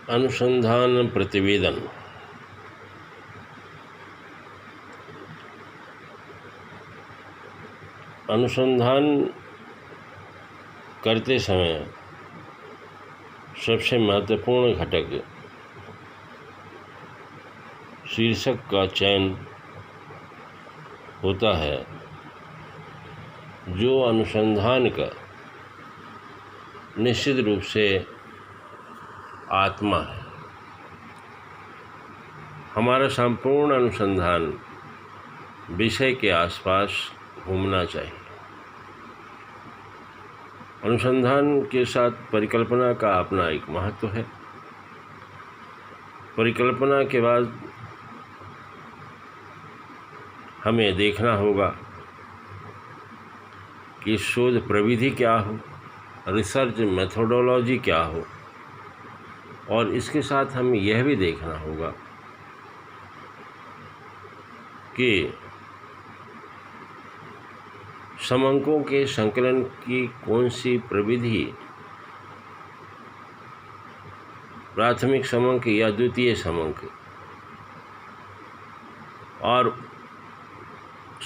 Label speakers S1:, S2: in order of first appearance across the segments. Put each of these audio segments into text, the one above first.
S1: अनुसंधान प्रतिवेदन। अनुसंधान करते समय सबसे महत्वपूर्ण घटक शीर्षक का चयन होता है, जो अनुसंधान का निश्चित रूप से आत्मा है। हमारा संपूर्ण अनुसंधान विषय के आसपास घूमना चाहिए। अनुसंधान के साथ परिकल्पना का अपना एक महत्व है। परिकल्पना के बाद हमें देखना होगा कि शोध प्रविधि क्या हो, रिसर्च मेथोडोलॉजी क्या हो, और इसके साथ हमें यह भी देखना होगा कि समंकों के संकलन की कौन सी प्रविधि प्राथमिक समंक या द्वितीय समंक, और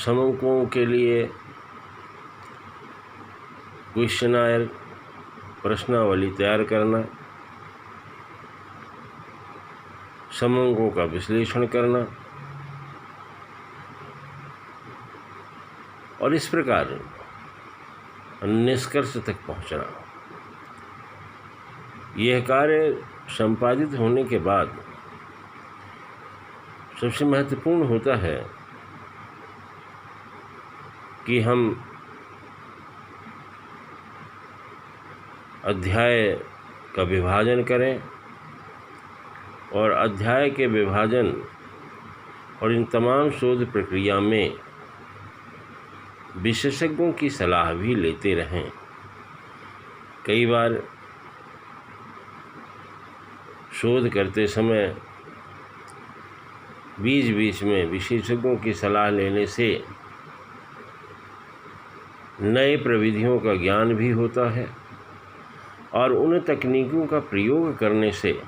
S1: समंकों के लिए क्वेश्चनायर प्रश्नावली तैयार करना, समंकों का विश्लेषण करना, और इस प्रकार निष्कर्ष तक पहुंचना। यह कार्य संपादित होने के बाद सबसे महत्वपूर्ण होता है कि हम अध्याय का विभाजन करें, और अध्याय के विभाजन और इन तमाम शोध प्रक्रिया में विशेषज्ञों की सलाह भी लेते रहें। कई बार शोध करते समय बीच बीच में विशेषज्ञों की सलाह लेने से नए प्रविधियों का ज्ञान भी होता है, और उन तकनीकों का प्रयोग करने से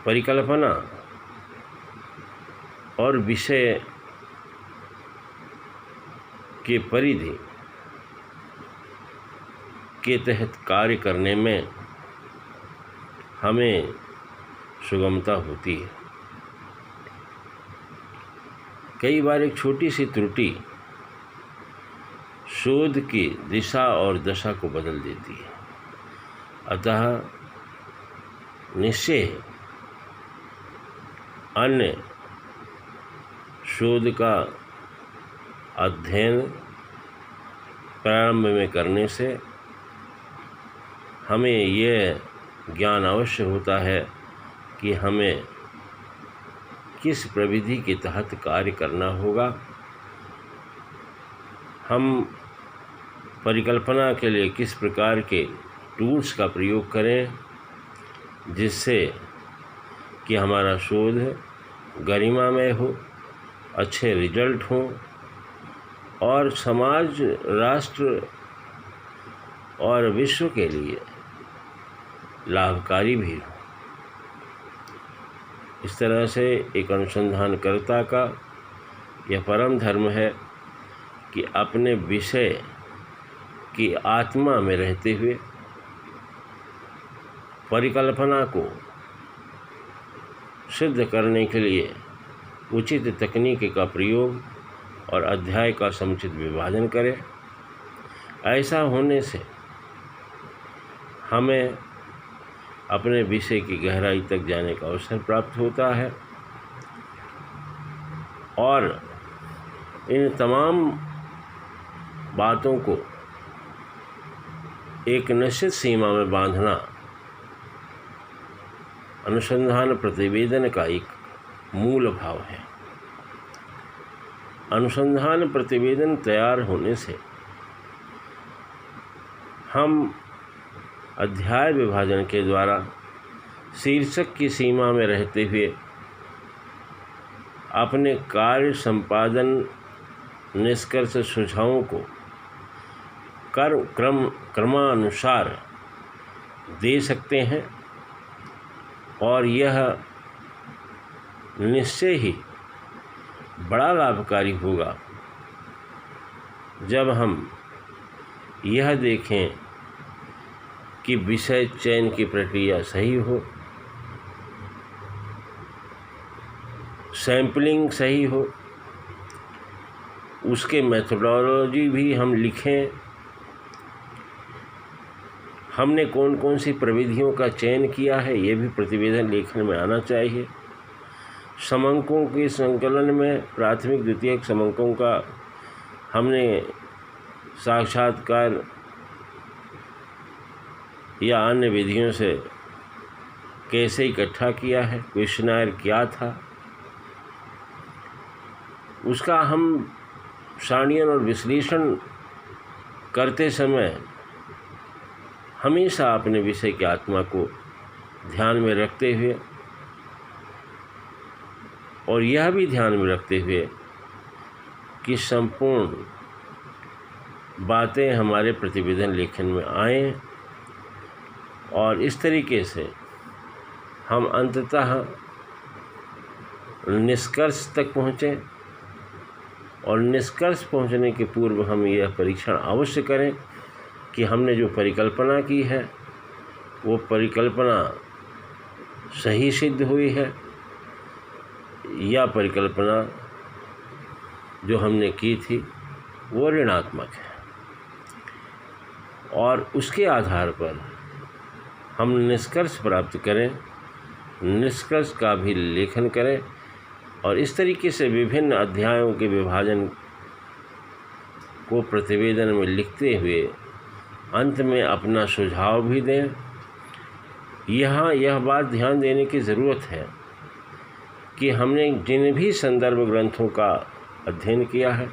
S1: परिकल्पना और विषय के परिधि के तहत कार्य करने में हमें सुगमता होती है। कई बार एक छोटी सी त्रुटि शोध की दिशा और दशा को बदल देती है। अतः निश्चय अन्य शोध का अध्ययन प्रारंभ में करने से हमें यह ज्ञान अवश्य होता है कि हमें किस प्रविधि के तहत कार्य करना होगा। हम परिकल्पना के लिए किस प्रकार के टूल्स का प्रयोग करें, जिससे कि हमारा शोध गरिमामय हो, अच्छे रिजल्ट हों, और समाज, राष्ट्र और विश्व के लिए लाभकारी भी हो। इस तरह से एक अनुसंधानकर्ता का यह परम धर्म है कि अपने विषय की आत्मा में रहते हुए परिकल्पना को सिद्ध करने के लिए उचित तकनीक का प्रयोग और अध्याय का समुचित विभाजन करें। ऐसा होने से हमें अपने विषय की गहराई तक जाने का अवसर प्राप्त होता है, और इन तमाम बातों को एक निश्चित सीमा में बांधना अनुसंधान प्रतिवेदन का एक मूल भाव है। अनुसंधान प्रतिवेदन तैयार होने से हम अध्याय विभाजन के द्वारा शीर्षक की सीमा में रहते हुए अपने कार्य संपादन निष्कर्ष सुझावों को क्रमानुसार दे सकते हैं और यह निश्चय ही बड़ा लाभकारी होगा जब हम यह देखें कि विषय चयन की प्रक्रिया सही हो, सैम्पलिंग सही हो, उसके मेथोडोलॉजी भी हम लिखें, हमने कौन कौन सी प्रविधियों का चयन किया है ये भी प्रतिवेदन लेखन में आना चाहिए। समंकों के संकलन में प्राथमिक द्वितीयक समंकों का हमने साक्षात्कार या अन्य विधियों से कैसे इकट्ठा किया है, क्वेश्चनर क्या था, उसका हम सारणीयन और विश्लेषण करते समय हमेशा अपने विषय की आत्मा को ध्यान में रखते हुए और यह भी ध्यान में रखते हुए कि संपूर्ण बातें हमारे प्रतिवेदन लेखन में आएं और इस तरीके से हम अंततः निष्कर्ष तक पहुँचें। और निष्कर्ष पहुँचने के पूर्व हम यह परीक्षण अवश्य करें कि हमने जो परिकल्पना की है वो परिकल्पना सही सिद्ध हुई है या परिकल्पना जो हमने की थी वो ऋणात्मक है, और उसके आधार पर हम निष्कर्ष प्राप्त करें, निष्कर्ष का भी लेखन करें और इस तरीके से विभिन्न अध्यायों के विभाजन को प्रतिवेदन में लिखते हुए अंत में अपना सुझाव भी दें। यहाँ यह बात ध्यान देने की ज़रूरत है कि हमने जिन भी संदर्भ ग्रंथों का अध्ययन किया है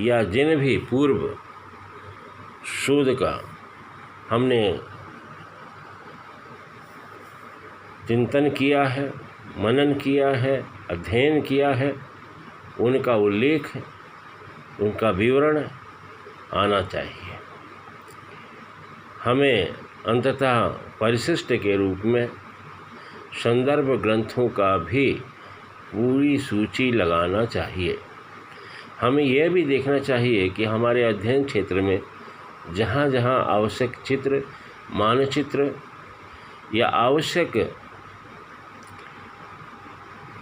S1: या जिन भी पूर्व शोध का हमने चिंतन किया है, मनन किया है, अध्ययन किया है, उनका उल्लेख, उनका विवरण आना चाहिए। हमें अंततः परिशिष्ट के रूप में संदर्भ ग्रंथों का भी पूरी सूची लगाना चाहिए। हमें यह भी देखना चाहिए कि हमारे अध्ययन क्षेत्र में जहाँ जहाँ आवश्यक चित्र, मानचित्र या आवश्यक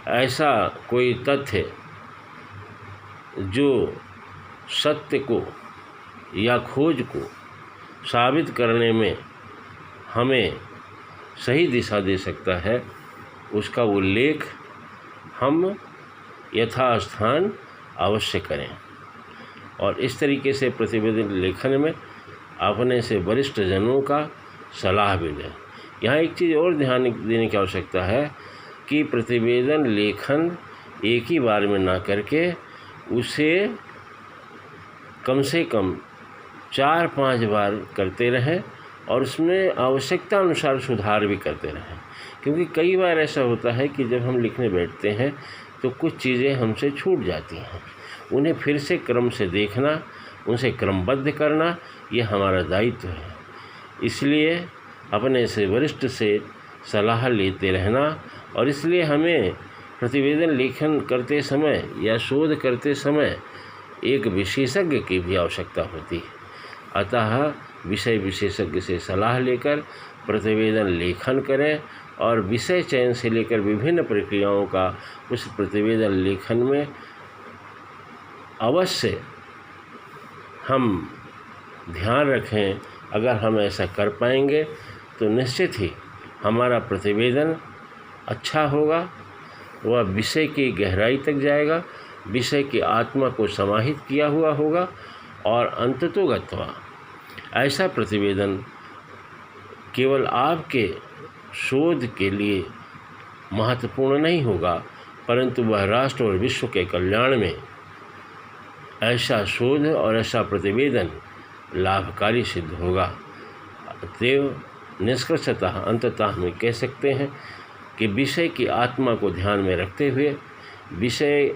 S1: ऐसा कोई तथ्य जो सत्य को या खोज को साबित करने में हमें सही दिशा दे सकता है, उसका उल्लेख हम यथास्थान अवश्य करें। और इस तरीके से प्रतिवेदन लेखन में अपने से वरिष्ठ जनों का सलाह भी दें। यहाँ एक चीज़ और ध्यान देने की आवश्यकता है कि प्रतिवेदन लेखन एक ही बार में ना करके उसे कम से कम 4-5 बार करते रहें और उसमें आवश्यकता अनुसार सुधार भी करते रहें। क्योंकि कई बार ऐसा होता है कि जब हम लिखने बैठते हैं तो कुछ चीज़ें हमसे छूट जाती हैं, उन्हें फिर से क्रम से देखना, उनसे क्रमबद्ध करना ये हमारा दायित्व है। इसलिए अपने से वरिष्ठ से सलाह लेते रहना, और इसलिए हमें प्रतिवेदन लेखन करते समय या शोध करते समय एक विशेषज्ञ की भी आवश्यकता होती है। अतः विषय विशेषज्ञ से सलाह लेकर प्रतिवेदन लेखन करें और विषय चयन से लेकर विभिन्न प्रक्रियाओं का उस प्रतिवेदन लेखन में अवश्य हम ध्यान रखें। अगर हम ऐसा कर पाएंगे तो निश्चित ही हमारा प्रतिवेदन अच्छा होगा, वह विषय की गहराई तक जाएगा, विषय की आत्मा को समाहित किया हुआ होगा और अंततोगत्वा ऐसा प्रतिवेदन केवल आपके शोध के लिए महत्वपूर्ण नहीं होगा, परंतु वह राष्ट्र और विश्व के कल्याण में ऐसा शोध और ऐसा प्रतिवेदन लाभकारी सिद्ध होगा। अतएव निष्कर्षतः अंततः हम कह सकते हैं कि विषय की आत्मा को ध्यान में रखते हुए, विषय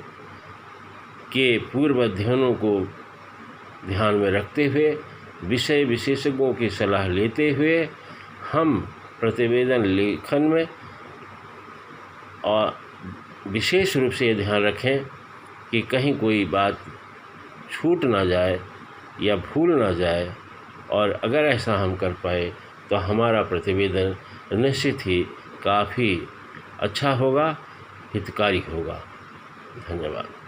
S1: के पूर्व अध्ययनों को ध्यान में रखते हुए, विषय विशेषज्ञों की सलाह लेते हुए हम प्रतिवेदन लेखन में और विशेष रूप से ये ध्यान रखें कि कहीं कोई बात छूट ना जाए या भूल ना जाए, और अगर ऐसा हम कर पाए तो हमारा प्रतिवेदन निश्चित ही काफ़ी अच्छा होगा, हितकारी होगा। धन्यवाद।